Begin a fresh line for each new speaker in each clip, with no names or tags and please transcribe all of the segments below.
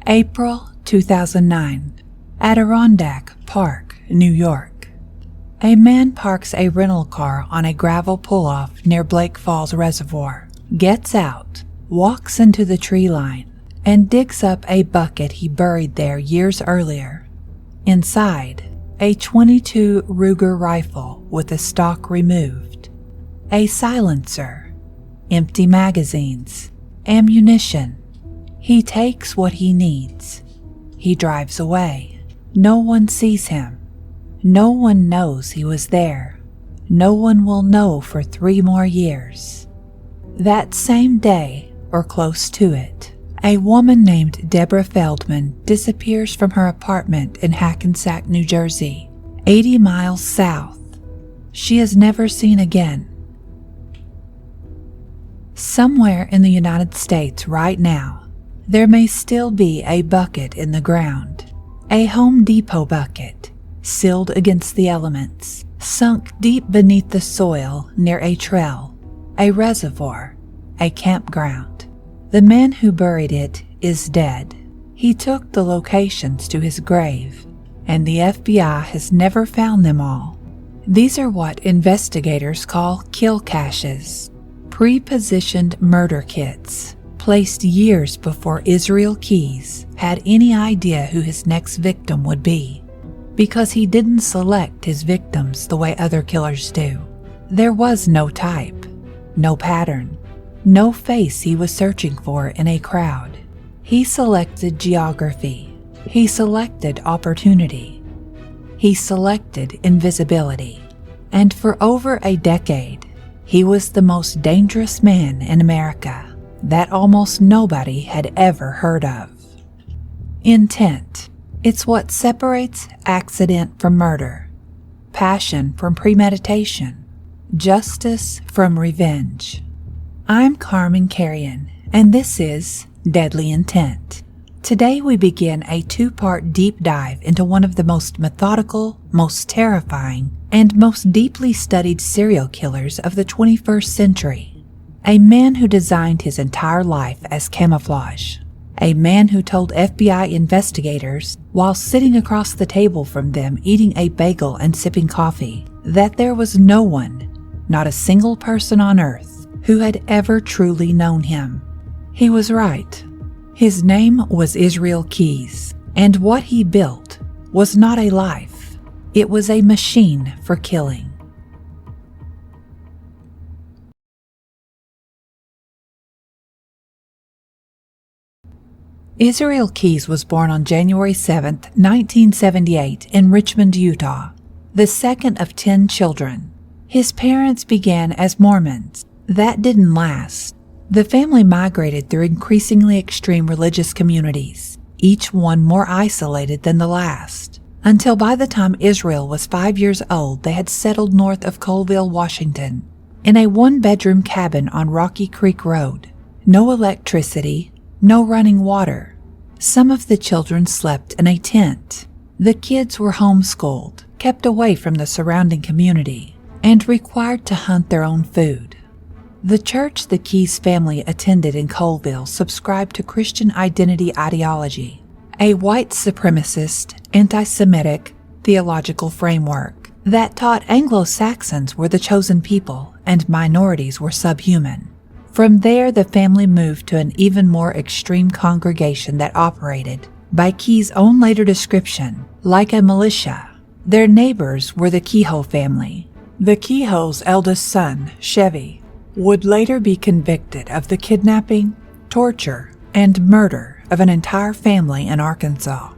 April 2009. Adirondack Park, New York. A man parks a rental car on a gravel pull-off near Blake Falls Reservoir, gets out, walks into the tree line, and digs up a bucket he buried there years earlier. Inside, a .22 Ruger rifle with the stock removed, a silencer, empty magazines, ammunition. He takes what he needs. He drives away. No one sees him. No one knows he was there. No one will know for 3 more years. That same day, or close to it, a woman named Deborah Feldman disappears from her apartment in Hackensack, New Jersey, 80 miles south. She is never seen again. Somewhere in the United States right now, there may still be a bucket in the ground, a Home Depot bucket, sealed against the elements, sunk deep beneath the soil near a trail, a reservoir, a campground. The man who buried it is dead. He took the locations to his grave, and the FBI has never found them all. These are what investigators call kill caches, pre-positioned murder kits, placed years before Israel Keyes had any idea who his next victim would be, because he didn't select his victims the way other killers do. There was no type, no pattern, no face he was searching for in a crowd. He selected geography. He selected opportunity. He selected invisibility. And for over a decade, he was the most dangerous man in America that almost nobody had ever heard of. Intent. It's what separates accident from murder, passion from premeditation, justice from revenge. I'm Carmen Carrion, and this is Deadly Intent. Today we begin a 2-part deep dive into one of the most methodical, most terrifying, and most deeply studied serial killers of the 21st century. A man who designed his entire life as camouflage. A man who told FBI investigators, while sitting across the table from them eating a bagel and sipping coffee, that there was no one, not a single person on earth, who had ever truly known him. He was right. His name was Israel Keyes, and what he built was not a life. It was a machine for killing. Israel Keyes was born on January 7, 1978 in Richmond, Utah, the second of 10 children. His parents began as Mormons. That didn't last. The family migrated through increasingly extreme religious communities, each one more isolated than the last, until by the time Israel was 5 years old they had settled north of Colville, Washington, in a 1-bedroom cabin on Rocky Creek Road. No electricity, no running water. Some of the children slept in a tent. The kids were homeschooled, kept away from the surrounding community, and required to hunt their own food. The church the Keyes family attended in Colville subscribed to Christian identity ideology, a white supremacist, anti-Semitic theological framework that taught Anglo-Saxons were the chosen people and minorities were subhuman. From there, the family moved to an even more extreme congregation that operated, by Keyes' own later description, like a militia. Their neighbors were the Kehoe family. The Kehoe's eldest son, Chevy, would later be convicted of the kidnapping, torture, and murder of an entire family in Arkansas.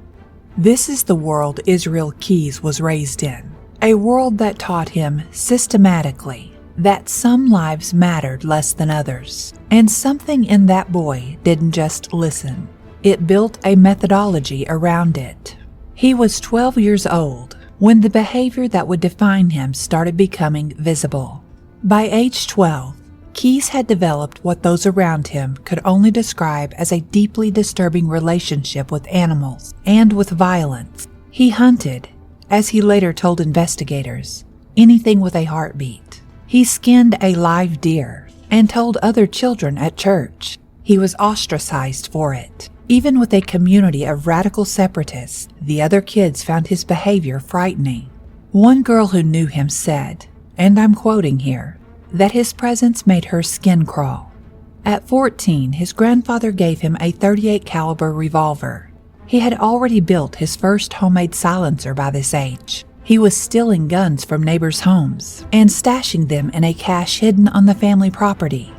This is the world Israel Keyes was raised in, a world that taught him systematically that some lives mattered less than others, and something in that boy didn't just listen. It built a methodology around it. He was 12 years old when the behavior that would define him started becoming visible. By age 12, Keyes had developed what those around him could only describe as a deeply disturbing relationship with animals and with violence. He hunted, as he later told investigators, anything with a heartbeat. He skinned a live deer and told other children at church. He was ostracized for it. Even with a community of radical separatists, the other kids found his behavior frightening. One girl who knew him said, and I'm quoting here, that his presence made her skin crawl. At 14, his grandfather gave him a .38 caliber revolver. He had already built his first homemade silencer by this age. He was stealing guns from neighbors' homes and stashing them in a cache hidden on the family property.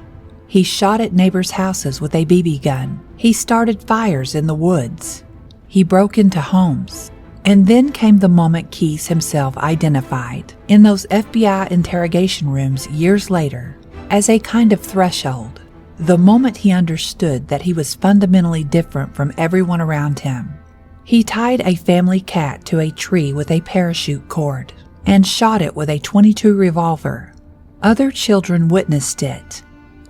He shot at neighbors' houses with a BB gun. He started fires in the woods. He broke into homes. And then came the moment Keyes himself identified in those FBI interrogation rooms years later as a kind of threshold. The moment he understood that he was fundamentally different from everyone around him. He tied a family cat to a tree with a parachute cord and shot it with a .22 revolver. Other children witnessed it.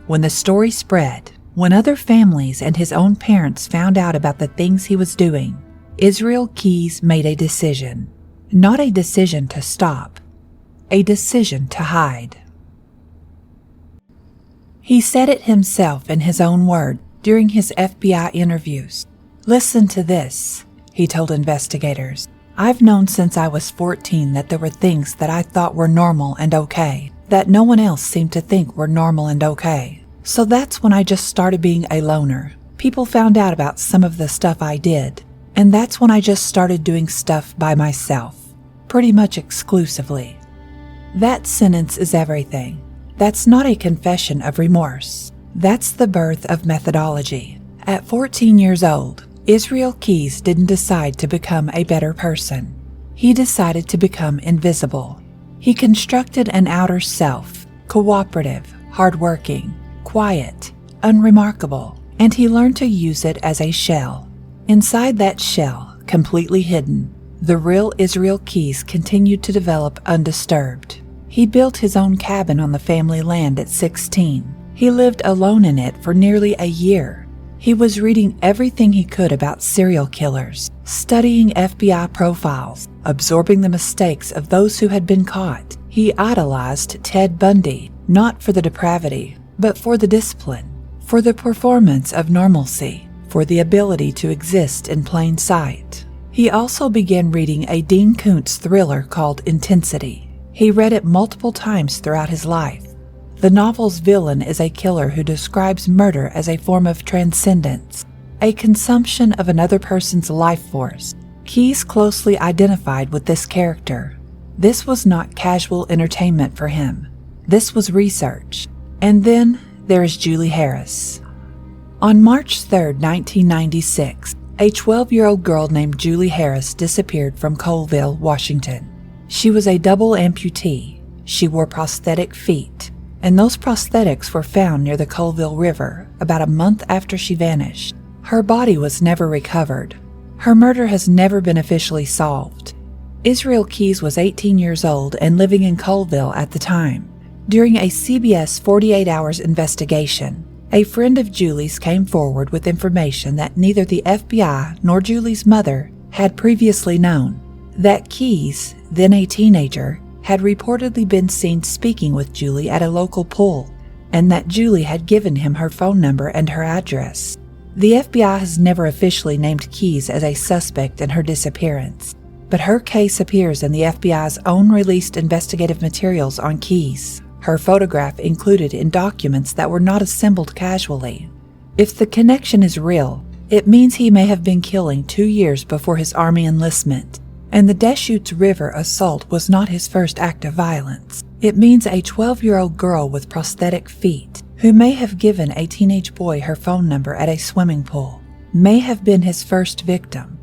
When the story spread, when other families and his own parents found out about the things he was doing, Israel Keyes made a decision. Not a decision to stop, a decision to hide. He said it himself in his own words during his FBI interviews. "Listen to this," he told investigators. "I've known since I was 14 that there were things that I thought were normal and okay, that no one else seemed to think were normal and okay. So that's when I just started being a loner. People found out about some of the stuff I did, and that's when I just started doing stuff by myself, pretty much exclusively." That sentence is everything. That's not a confession of remorse. That's the birth of methodology. At 14 years old, Israel Keyes didn't decide to become a better person. He decided to become invisible. He constructed an outer self, cooperative, hardworking, quiet, unremarkable, and he learned to use it as a shell. Inside that shell, completely hidden, the real Israel Keyes continued to develop undisturbed. He built his own cabin on the family land at 16. He lived alone in it for nearly a year. He was reading everything he could about serial killers, studying FBI profiles, absorbing the mistakes of those who had been caught. He idolized Ted Bundy, not for the depravity, but for the discipline, for the performance of normalcy, for the ability to exist in plain sight. He also began reading a Dean Koontz thriller called Intensity. He read it multiple times throughout his life. The novel's villain is a killer who describes murder as a form of transcendence, a consumption of another person's life force. Keyes closely identified with this character. This was not casual entertainment for him. This was research. And then there is Julie Harris. On March 3, 1996, a 12-year-old girl named Julie Harris disappeared from Colville, Washington. She was a double amputee. She wore prosthetic feet, and those prosthetics were found near the Colville River about a month after she vanished. Her body was never recovered. Her murder has never been officially solved. Israel Keyes was 18 years old and living in Colville at the time. During a CBS 48 Hours investigation, a friend of Julie's came forward with information that neither the FBI nor Julie's mother had previously known. That Keyes, then a teenager, had reportedly been seen speaking with Julie at a local pool, and that Julie had given him her phone number and her address. The FBI has never officially named Keyes as a suspect in her disappearance, but her case appears in the FBI's own released investigative materials on Keyes, her photograph included in documents that were not assembled casually. If the connection is real, it means he may have been killing 2 years before his Army enlistment, and the Deschutes River assault was not his first act of violence. It means a 12-year-old girl with prosthetic feet, who may have given a teenage boy her phone number at a swimming pool, may have been his first victim.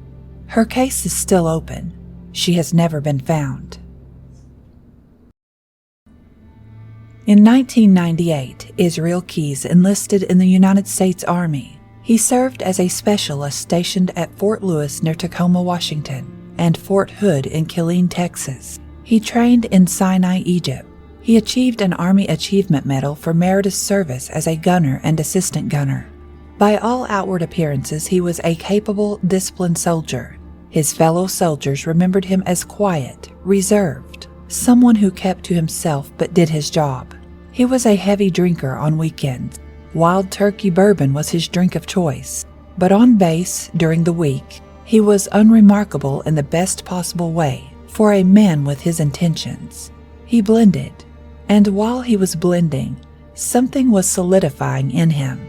Her case is still open. She has never been found. In 1998, Israel Keyes enlisted in the United States Army. He served as a specialist stationed at Fort Lewis near Tacoma, Washington, and Fort Hood in Killeen, Texas. He trained in Sinai, Egypt. He achieved an Army Achievement Medal for meritorious service as a gunner and assistant gunner. By all outward appearances, he was a capable, disciplined soldier. His fellow soldiers remembered him as quiet, reserved, someone who kept to himself but did his job. He was a heavy drinker on weekends. Wild Turkey bourbon was his drink of choice. But on base during the week, he was unremarkable in the best possible way for a man with his intentions. He blended, and while he was blending, something was solidifying in him.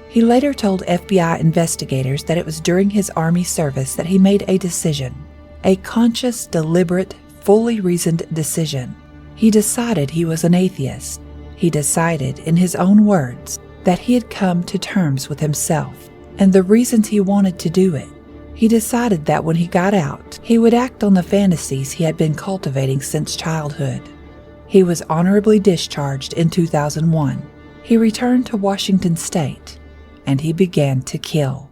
He later told FBI investigators that it was during his Army service that he made a decision, a conscious, deliberate, fully reasoned decision. He decided he was an atheist. He decided, in his own words, that he had come to terms with himself and the reasons he wanted to do it. He decided that when he got out, he would act on the fantasies he had been cultivating since childhood. He was honorably discharged in 2001. He returned to Washington State, and he began to kill.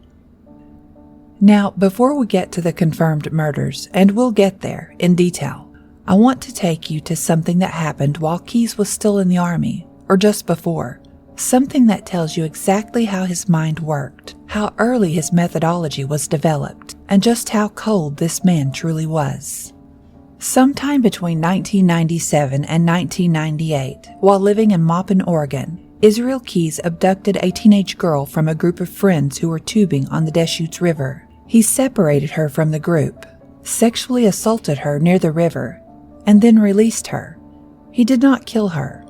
Now, before we get to the confirmed murders, and we'll get there in detail, I want to take you to something that happened while Keyes was still in the Army, or just before. Something that tells you exactly how his mind worked, how early his methodology was developed, and just how cold this man truly was. Sometime between 1997 and 1998, while living in Maupin, Oregon, Israel Keyes abducted a teenage girl from a group of friends who were tubing on the Deschutes River. He separated her from the group, sexually assaulted her near the river, and then released her. He did not kill her.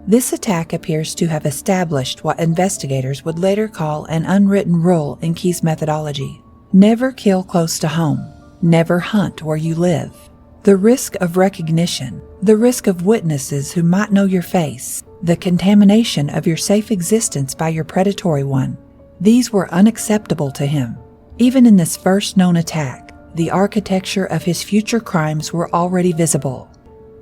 This attack appears to have established what investigators would later call an unwritten rule in Keyes' methodology. Never kill close to home. Never hunt where you live. The risk of recognition, the risk of witnesses who might know your face, the contamination of your safe existence by your predatory one, these were unacceptable to him. Even in this first known attack, the architecture of his future crimes were already visible.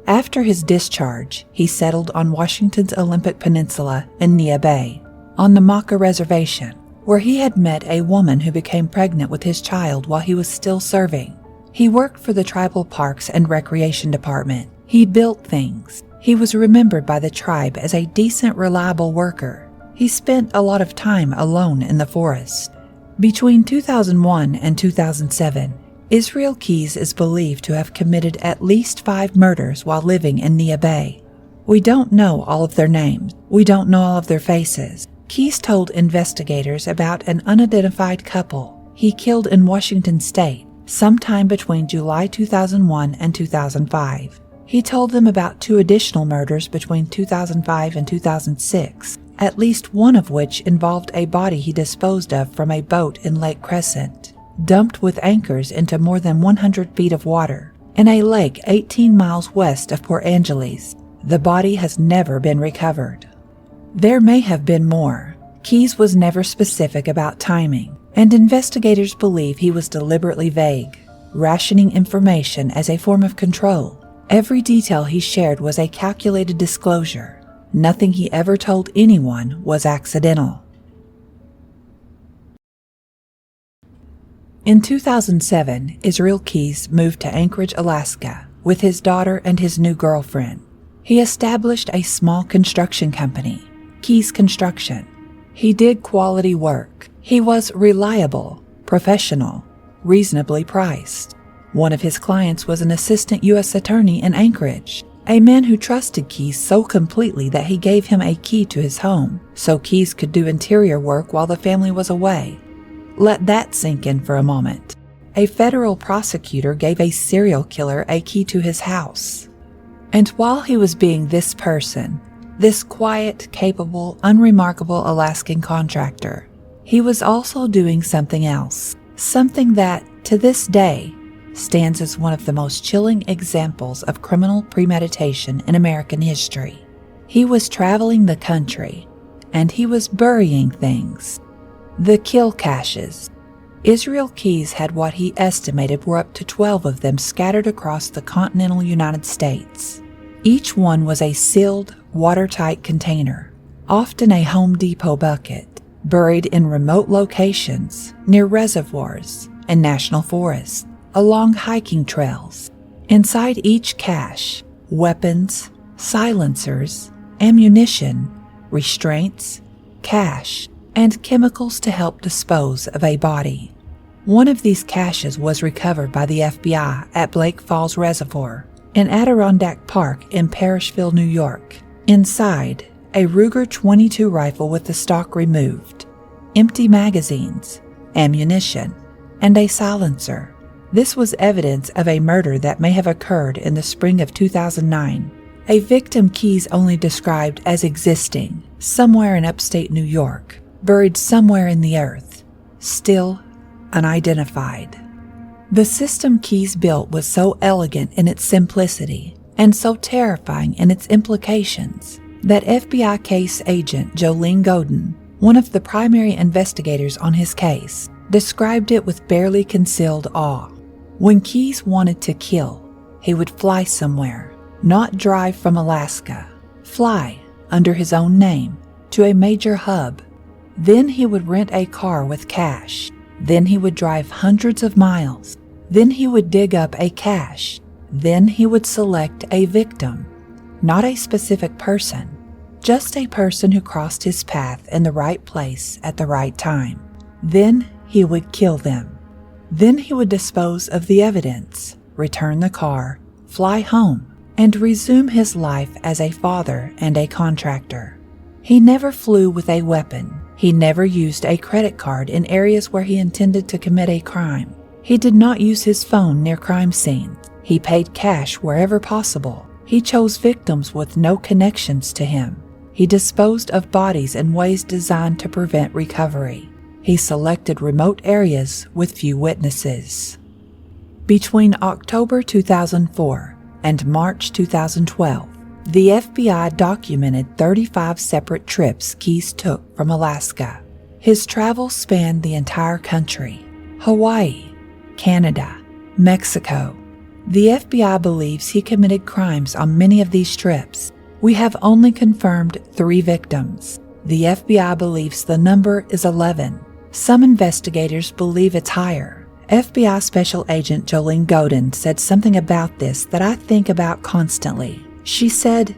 After his discharge, he settled on Washington's Olympic Peninsula in Neah Bay, on the Maca Reservation, where he had met a woman who became pregnant with his child while he was still serving. He worked for the Tribal Parks and Recreation Department. He built things. He was remembered by the tribe as a decent, reliable worker. He spent a lot of time alone in the forest. Between 2001 and 2007, Israel Keyes is believed to have committed at least 5 murders while living in Neah Bay. We don't know all of their names. We don't know all of their faces. Keyes told investigators about an unidentified couple he killed in Washington State sometime between July 2001 and 2005. He told them about 2 additional murders between 2005 and 2006, at least one of which involved a body he disposed of from a boat in Lake Crescent, dumped with anchors into more than 100 feet of water, in a lake 18 miles west of Port Angeles. The body has never been recovered. There may have been more. Keyes was never specific about timing, and investigators believe he was deliberately vague, rationing information as a form of control. Every detail he shared was a calculated disclosure. Nothing he ever told anyone was accidental. In 2007, Israel Keyes moved to Anchorage, Alaska, with his daughter and his new girlfriend. He established a small construction company, Keyes Construction. He did quality work. He was reliable, professional, reasonably priced. One of his clients was an assistant U.S. attorney in Anchorage, a man who trusted Keyes so completely that he gave him a key to his home so Keyes could do interior work while the family was away. Let that sink in for a moment. A federal prosecutor gave a serial killer a key to his house. And while he was being this person, this quiet, capable, unremarkable Alaskan contractor, he was also doing something else, something that, to this day, stands as one of the most chilling examples of criminal premeditation in American history. He was traveling the country, and he was burying things. The kill caches. Israel Keyes had what he estimated were up to 12 of them scattered across the continental United States. Each one was a sealed, watertight container, often a Home Depot bucket, buried in remote locations, near reservoirs and national forests, along hiking trails. Inside each cache, weapons, silencers, ammunition, restraints, cash, and chemicals to help dispose of a body. One of these caches was recovered by the FBI at Blake Falls Reservoir in Adirondack Park in Parrishville, New York. Inside, a Ruger .22 rifle with the stock removed, empty magazines, ammunition, and a silencer. This was evidence of a murder that may have occurred in the spring of 2009. A victim Keyes only described as existing somewhere in upstate New York, buried somewhere in the earth, still unidentified. The system Keyes built was so elegant in its simplicity and so terrifying in its implications that FBI case agent Jolene Godin, one of the primary investigators on his case, described it with barely concealed awe. When Keyes wanted to kill, he would fly somewhere, not drive from Alaska, fly under his own name to a major hub. Then he would rent a car with cash. Then he would drive hundreds of miles. Then he would dig up a cache. Then he would select a victim, not a specific person, just a person who crossed his path in the right place at the right time. Then he would kill them. Then he would dispose of the evidence, return the car, fly home, and resume his life as a father and a contractor. He never flew with a weapon. He never used a credit card in areas where he intended to commit a crime. He did not use his phone near crime scenes. He paid cash wherever possible. He chose victims with no connections to him. He disposed of bodies in ways designed to prevent recovery. He selected remote areas with few witnesses. Between October 2004 and March 2012, the FBI documented 35 separate trips Keyes took from Alaska. His travels spanned the entire country: Hawaii, Canada, Mexico. The FBI believes he committed crimes on many of these trips. We have only confirmed 3 victims. The FBI believes the number is 11. Some investigators believe it's higher. FBI Special Agent Jolene Godin said something about this that I think about constantly. She said,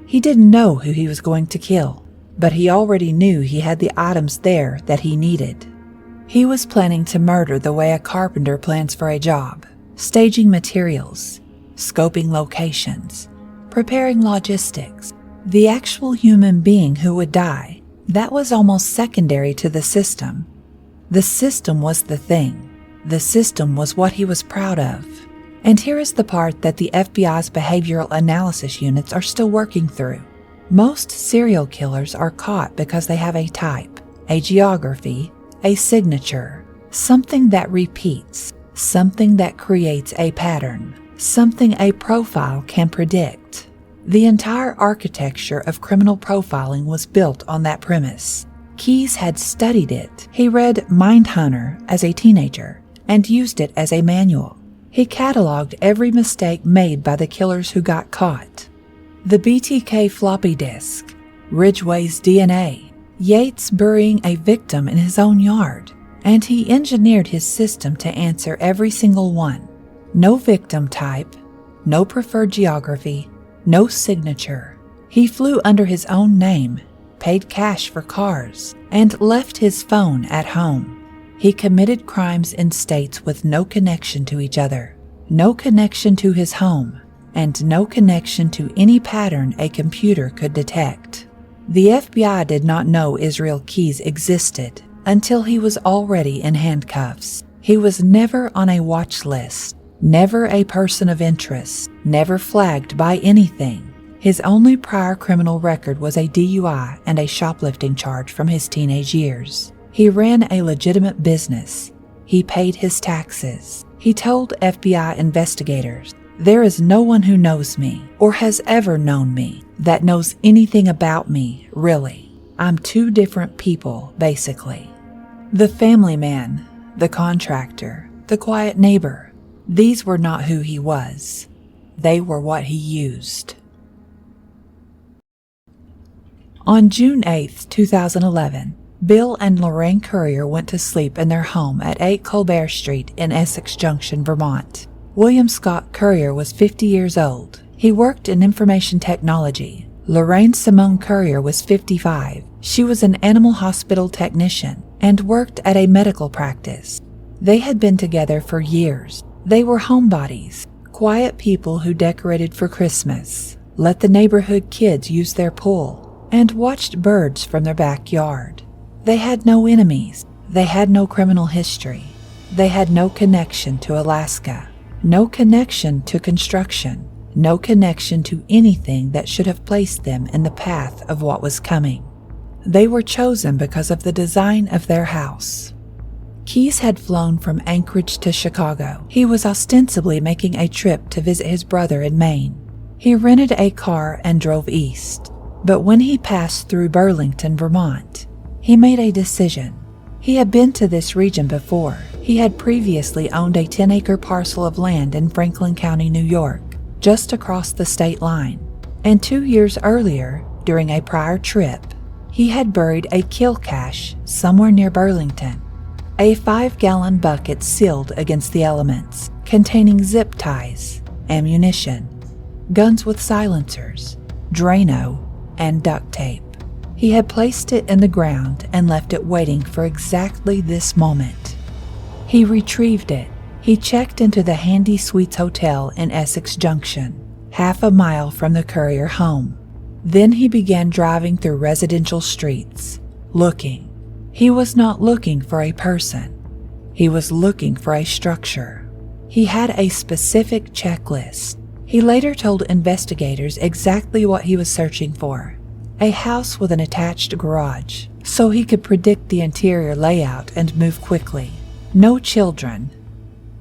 he didn't know who he was going to kill, but he already knew he had the items there that he needed. He was planning to murder the way a carpenter plans for a job, staging materials, scoping locations, preparing logistics. The actual human being who would die, that was almost secondary to the system. The system was the thing. The system was what he was proud of. And here is the part that the FBI's behavioral analysis units are still working through. Most serial killers are caught because they have a type, a geography, a signature, something that repeats, something that creates a pattern, something a profile can predict. The entire architecture of criminal profiling was built on that premise. Keyes had studied it. He read Mindhunter as a teenager and used it as a manual. He cataloged every mistake made by the killers who got caught. The BTK floppy disk, Ridgway's DNA, Yates burying a victim in his own yard, and he engineered his system to answer every single one. No victim type, no preferred geography, no signature. He flew under his own name, paid cash for cars, and left his phone at home. He committed crimes in states with no connection to each other, no connection to his home, and no connection to any pattern a computer could detect. The FBI did not know Israel Keyes existed until he was already in handcuffs. He was never on a watch list, never a person of interest, never flagged by anything. His only prior criminal record was a DUI and a shoplifting charge from his teenage years. He ran a legitimate business. He paid his taxes. He told FBI investigators, "There is no one who knows me or has ever known me that knows anything about me, really. I'm 2 different people, basically." The family man, the contractor, the quiet neighbor, these were not who he was. They were what he used. On June 8, 2011, Bill and Lorraine Currier went to sleep in their home at 8 Colbert Street in Essex Junction, Vermont. William Scott Currier was 50 years old. He worked in information technology. Lorraine Simone Currier was 55. She was an animal hospital technician and worked at a medical practice. They had been together for years. They were homebodies, quiet people who decorated for Christmas, let the neighborhood kids use their pool, and watched birds from their backyard. They had no enemies. They had no criminal history. They had no connection to Alaska, no connection to construction, no connection to anything that should have placed them in the path of what was coming. They were chosen because of the design of their house. Keyes had flown from Anchorage to Chicago. He was ostensibly making a trip to visit his brother in Maine. He rented a car and drove east. But when he passed through Burlington, Vermont, he made a decision. He had been to this region before. He had previously owned a 10-acre parcel of land in Franklin County, New York, just across the state line. And 2 years earlier, during a prior trip, he had buried a kill cache somewhere near Burlington. A 5-gallon bucket sealed against the elements, containing zip ties, ammunition, guns with silencers, Drano, and duct tape. He had placed it in the ground and left it waiting for exactly this moment. He retrieved it. He checked into the Handy Suites Hotel in Essex Junction, half a mile from the Currier home. Then he began driving through residential streets, looking. He was not looking for a person. He was looking for a structure. He had a specific checklist. He later told investigators exactly what he was searching for: a house with an attached garage, so he could predict the interior layout and move quickly. No children.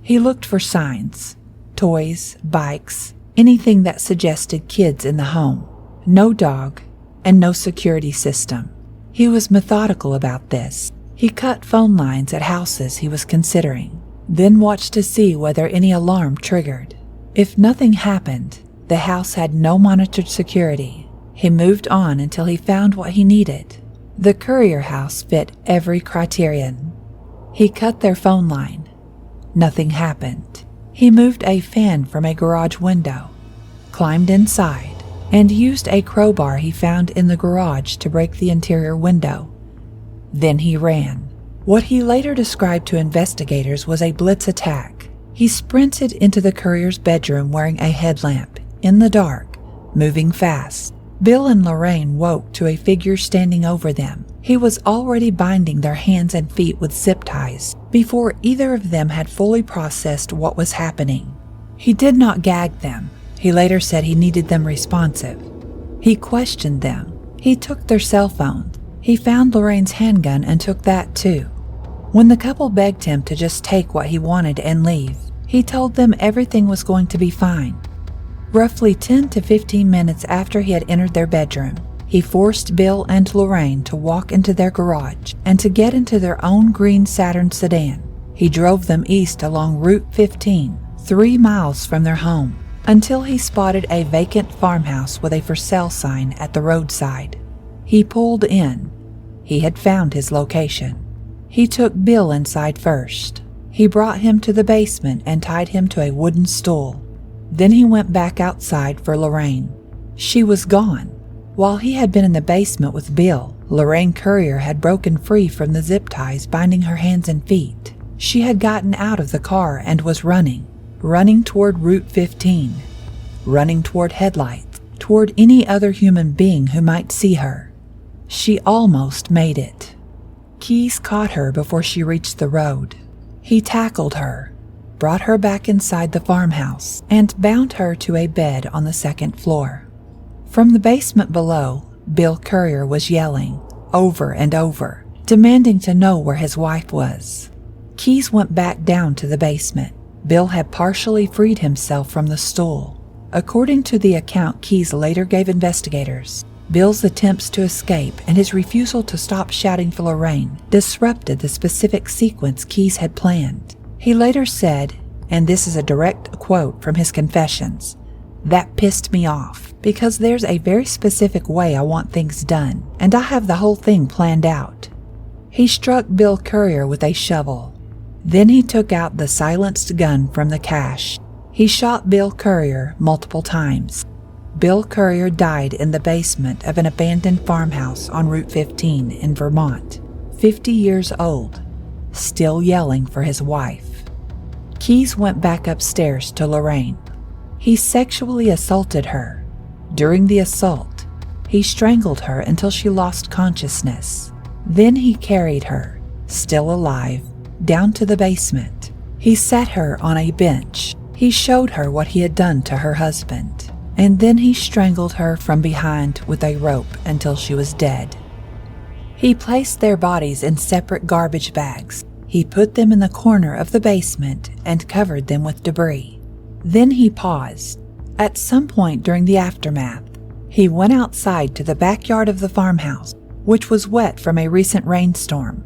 He looked for signs, toys, bikes, anything that suggested kids in the home. No dog, and no security system. He was methodical about this. He cut phone lines at houses he was considering, then watched to see whether any alarm triggered. If nothing happened, the house had no monitored security. He moved on until he found what he needed. The Currier house fit every criterion. He cut their phone line. Nothing happened. He moved a fan from a garage window, climbed inside, and used a crowbar he found in the garage to break the interior window. Then he ran. What he later described to investigators was a blitz attack. He sprinted into the Currier's bedroom wearing a headlamp, in the dark, moving fast. Bill and Lorraine woke to a figure standing over them. He was already binding their hands and feet with zip ties before either of them had fully processed what was happening. He did not gag them. He later said he needed them responsive. He questioned them. He took their cell phones. He found Lorraine's handgun and took that too. When the couple begged him to just take what he wanted and leave, he told them everything was going to be fine. Roughly 10 to 15 minutes after he had entered their bedroom, he forced Bill and Lorraine to walk into their garage and to get into their own green Saturn sedan. He drove them east along Route 15, 3 miles from their home, until he spotted a vacant farmhouse with a for sale sign at the roadside. He pulled in. He had found his location. He took Bill inside first. He brought him to the basement and tied him to a wooden stool. Then he went back outside for Lorraine. She was gone. While he had been in the basement with Bill, Lorraine Currier had broken free from the zip ties binding her hands and feet. She had gotten out of the car and was running toward Route 15, running toward headlights, toward any other human being who might see her. She almost made it. Keyes caught her before she reached the road. He tackled her, brought her back inside the farmhouse, and bound her to a bed on the second floor. From the basement below, Bill Currier was yelling, over and over, demanding to know where his wife was. Keyes went back down to the basement. Bill had partially freed himself from the stool. According to the account Keyes later gave investigators, Bill's attempts to escape and his refusal to stop shouting for Lorraine disrupted the specific sequence Keyes had planned. He later said, and this is a direct quote from his confessions, "That pissed me off, because there's a very specific way I want things done, and I have the whole thing planned out." He struck Bill Currier with a shovel. Then he took out the silenced gun from the cache. He shot Bill Currier multiple times. Bill Currier died in the basement of an abandoned farmhouse on Route 15 in Vermont, 50 years old, still yelling for his wife. Keyes went back upstairs to Lorraine. He sexually assaulted her. During the assault, he strangled her until she lost consciousness. Then he carried her, still alive, down to the basement. He set her on a bench. He showed her what he had done to her husband, and then he strangled her from behind with a rope until she was dead. He placed their bodies in separate garbage bags. He put them in the corner of the basement and covered them with debris. Then he paused. At some point during the aftermath, he went outside to the backyard of the farmhouse, which was wet from a recent rainstorm.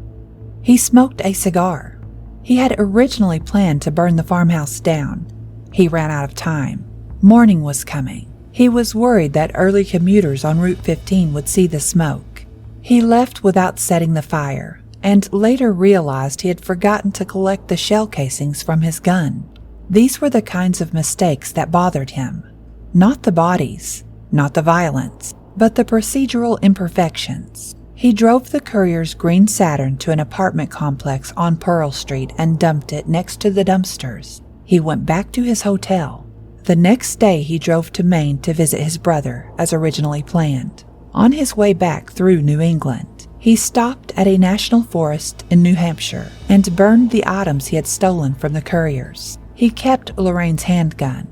He smoked a cigar. He had originally planned to burn the farmhouse down. He ran out of time. Morning was coming. He was worried that early commuters on Route 15 would see the smoke. He left without setting the fire, and later realized he had forgotten to collect the shell casings from his gun. These were the kinds of mistakes that bothered him. Not the bodies, not the violence, but the procedural imperfections. He drove the Currier's green Saturn to an apartment complex on Pearl Street and dumped it next to the dumpsters. He went back to his hotel. The next day he drove to Maine to visit his brother, as originally planned. On his way back through New England, he stopped at a national forest in New Hampshire and burned the items he had stolen from the Curriers. He kept Lorraine's handgun.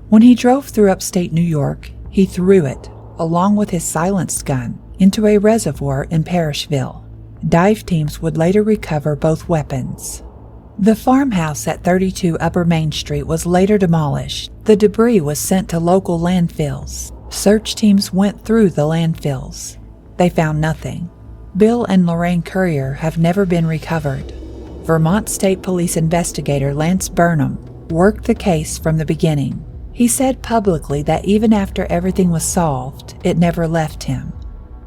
When he drove through upstate New York, he threw it, along with his silenced gun, into a reservoir in Parishville. Dive teams would later recover both weapons. The farmhouse at 32 Upper Main Street was later demolished. The debris was sent to local landfills. Search teams went through the landfills. They found nothing. Bill and Lorraine Currier have never been recovered. Vermont State Police investigator Lance Burnham worked the case from the beginning. He said publicly that even after everything was solved, it never left him.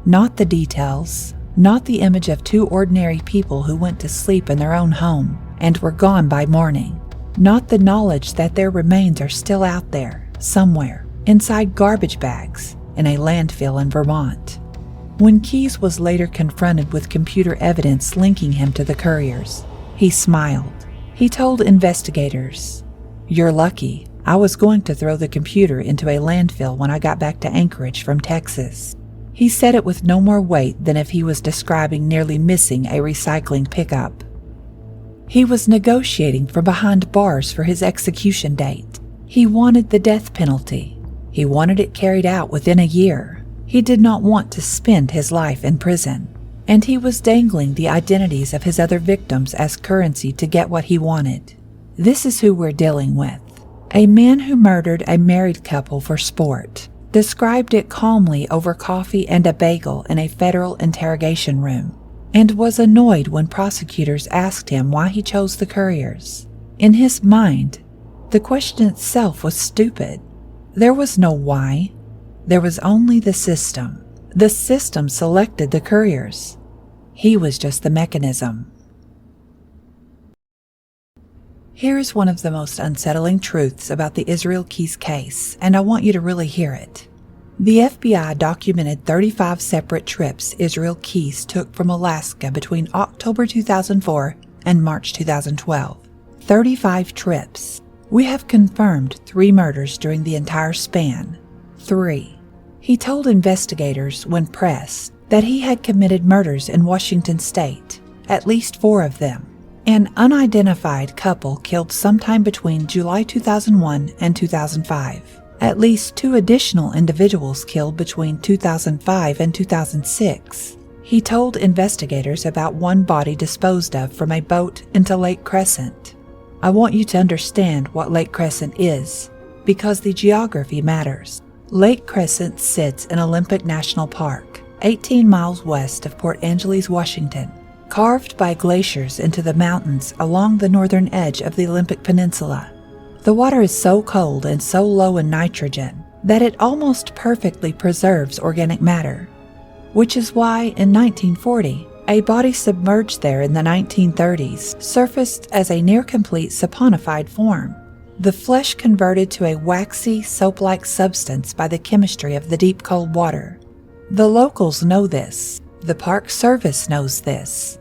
Not the details, not the image of two ordinary people who went to sleep in their own home and were gone by morning, not the knowledge that their remains are still out there, somewhere, inside garbage bags in a landfill in Vermont. When Keyes was later confronted with computer evidence linking him to the Curriers, he smiled. He told investigators, "You're lucky. I was going to throw the computer into a landfill when I got back to Anchorage from Texas." He said it with no more weight than if he was describing nearly missing a recycling pickup. He was negotiating from behind bars for his execution date. He wanted the death penalty. He wanted it carried out within a year. He did not want to spend his life in prison. And he was dangling the identities of his other victims as currency to get what he wanted. This is who we're dealing with. A man who murdered a married couple for sport, described it calmly over coffee and a bagel in a federal interrogation room, and was annoyed when prosecutors asked him why he chose the Curriers. In his mind, the question itself was stupid. There was no why. There was only the system. The system selected the Curriers. He was just the mechanism. Here is one of the most unsettling truths about the Israel Keyes case, and I want you to really hear it. The FBI documented 35 separate trips Israel Keyes took from Alaska between October 2004 and March 2012. 35 trips. We have confirmed 3 murders during the entire span. 3. He told investigators, when pressed, that he had committed murders in Washington state, at least 4 of them. An unidentified couple killed sometime between July 2001 and 2005. At least 2 additional individuals killed between 2005 and 2006. He told investigators about 1 body disposed of from a boat into Lake Crescent. I want you to understand what Lake Crescent is, because the geography matters. Lake Crescent sits in Olympic National Park, 18 miles west of Port Angeles, Washington, carved by glaciers into the mountains along the northern edge of the Olympic Peninsula. The water is so cold and so low in nitrogen that it almost perfectly preserves organic matter, which is why in 1940, a body submerged there in the 1930s surfaced as a near-complete saponified form, the flesh converted to a waxy, soap-like substance by the chemistry of the deep cold water. The locals know this. The Park Service knows this.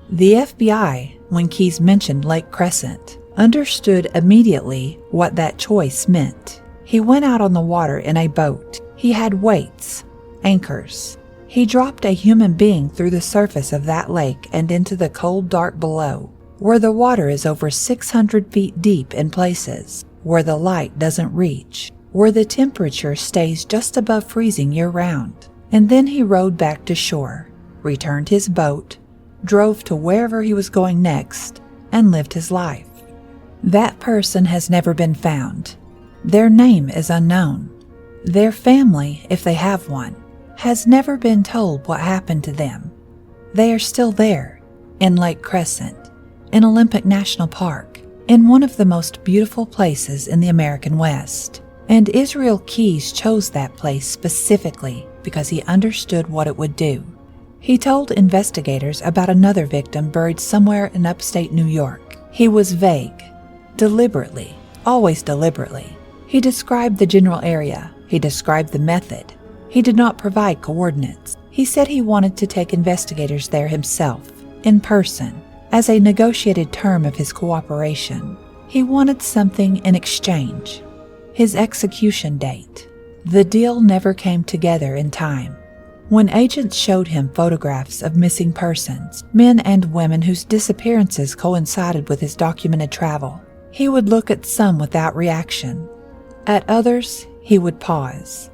The FBI, when Keyes mentioned Lake Crescent, understood immediately what that choice meant. He went out on the water in a boat. He had weights, anchors. He dropped a human being through the surface of that lake and into the cold dark below, where the water is over 600 feet deep in places, where the light doesn't reach, where the temperature stays just above freezing year-round. And then he rowed back to shore, returned his boat, drove to wherever he was going next, and lived his life. That person has never been found. Their name is unknown. Their family, if they have one, has never been told what happened to them. They are still there, in Lake Crescent, in Olympic National Park, in one of the most beautiful places in the American West. And Israel Keyes chose that place specifically because he understood what it would do. He told investigators about another victim buried somewhere in upstate New York. He was vague, deliberately, always deliberately. He described the general area. He described the method. He did not provide coordinates. He said he wanted to take investigators there himself, in person, as a negotiated term of his cooperation. He wanted something in exchange. His execution date. The deal never came together in time. When agents showed him photographs of missing persons, men and women whose disappearances coincided with his documented travel, he would look at some without reaction. At others, he would pause.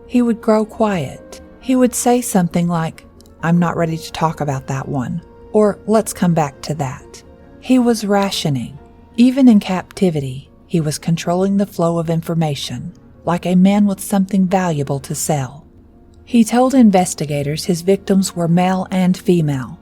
He would grow quiet. He would say something like, "I'm not ready to talk about that one," or "let's come back to that." He was rationing. Even in captivity, he was controlling the flow of information, like a man with something valuable to sell. He told investigators his victims were male and female.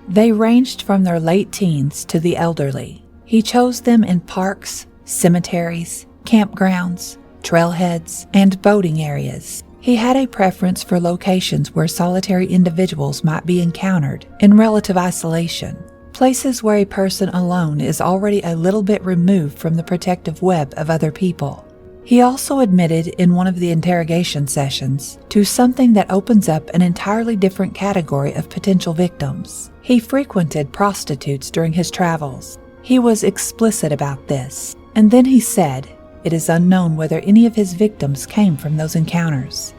They ranged from their late teens to the elderly. He chose them in parks, cemeteries, campgrounds, trailheads, and boating areas. He had a preference for locations where solitary individuals might be encountered in relative isolation, places where a person alone is already a little bit removed from the protective web of other people. He also admitted in one of the interrogation sessions to something that opens up an entirely different category of potential victims. He frequented prostitutes during his travels. He was explicit about this, and then he said, it is unknown whether any of his victims came from those encounters.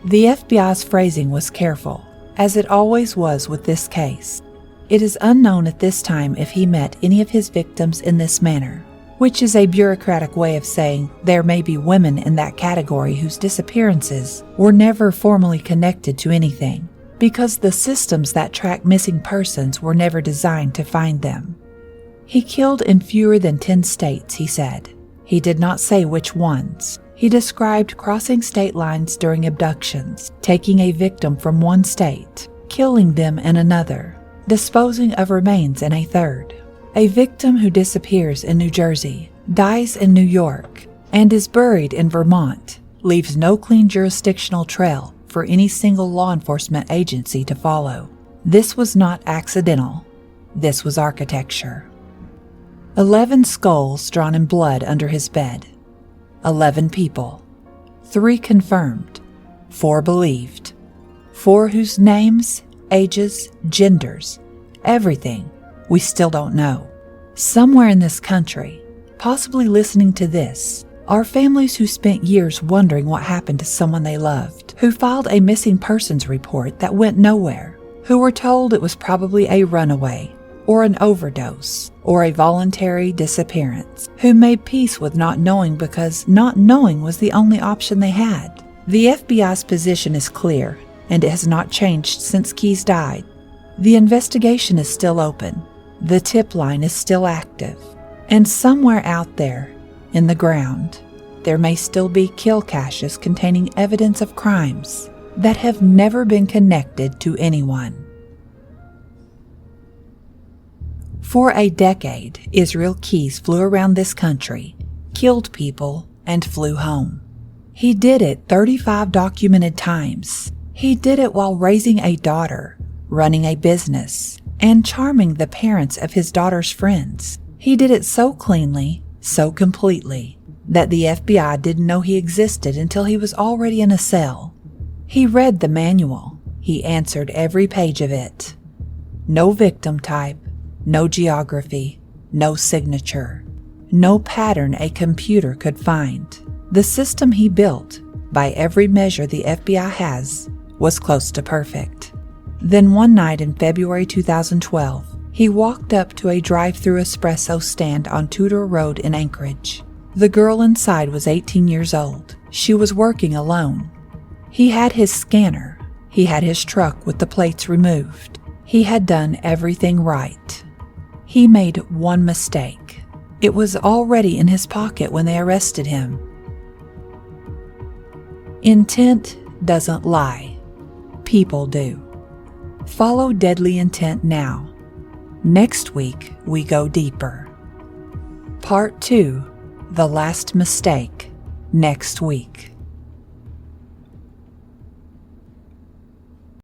The FBI's phrasing was careful, as it always was with this case. It is unknown at this time if he met any of his victims in this manner, which is a bureaucratic way of saying there may be women in that category whose disappearances were never formally connected to anything, because the systems that track missing persons were never designed to find them. He killed in fewer than 10 states, he said. He did not say which ones. He described crossing state lines during abductions, taking a victim from one state, killing them in another, disposing of remains in a third. A victim who disappears in New Jersey, dies in New York, and is buried in Vermont leaves no clean jurisdictional trail for any single law enforcement agency to follow. This was not accidental. This was architecture. 11 skulls drawn in blood under his bed. 11 people. 3 confirmed. 4 believed. 4 whose names, ages, genders, everything, we still don't know. Somewhere in this country, possibly listening to this, are families who spent years wondering what happened to someone they loved, who filed a missing persons report that went nowhere, who were told it was probably a runaway, or an overdose, or a voluntary disappearance, who made peace with not knowing because not knowing was the only option they had. The FBI's position is clear, and it has not changed since Keyes died. The investigation is still open. The tip line is still active. And somewhere out there, in the ground, there may still be kill caches containing evidence of crimes that have never been connected to anyone. For a decade, Israel Keyes flew around this country, killed people, and flew home. He did it 35 documented times. He did it while raising a daughter, running a business, and charming the parents of his daughter's friends. He did it so cleanly, so completely, that the FBI didn't know he existed until he was already in a cell. He read the manual. He answered every page of it. No victim type, no geography, no signature, no pattern a computer could find. The system he built, by every measure the FBI has, was close to perfect. Then one night in February 2012, he walked up to a drive-through espresso stand on Tudor Road in Anchorage. The girl inside was 18 years old. She was working alone. He had his scanner. He had his truck with the plates removed. He had done everything right. He made one mistake. It was already in his pocket when they arrested him. Intent doesn't lie. People do. Follow Deadly Intent now. Next week, we go deeper. Part 2, The Last Mistake, next week.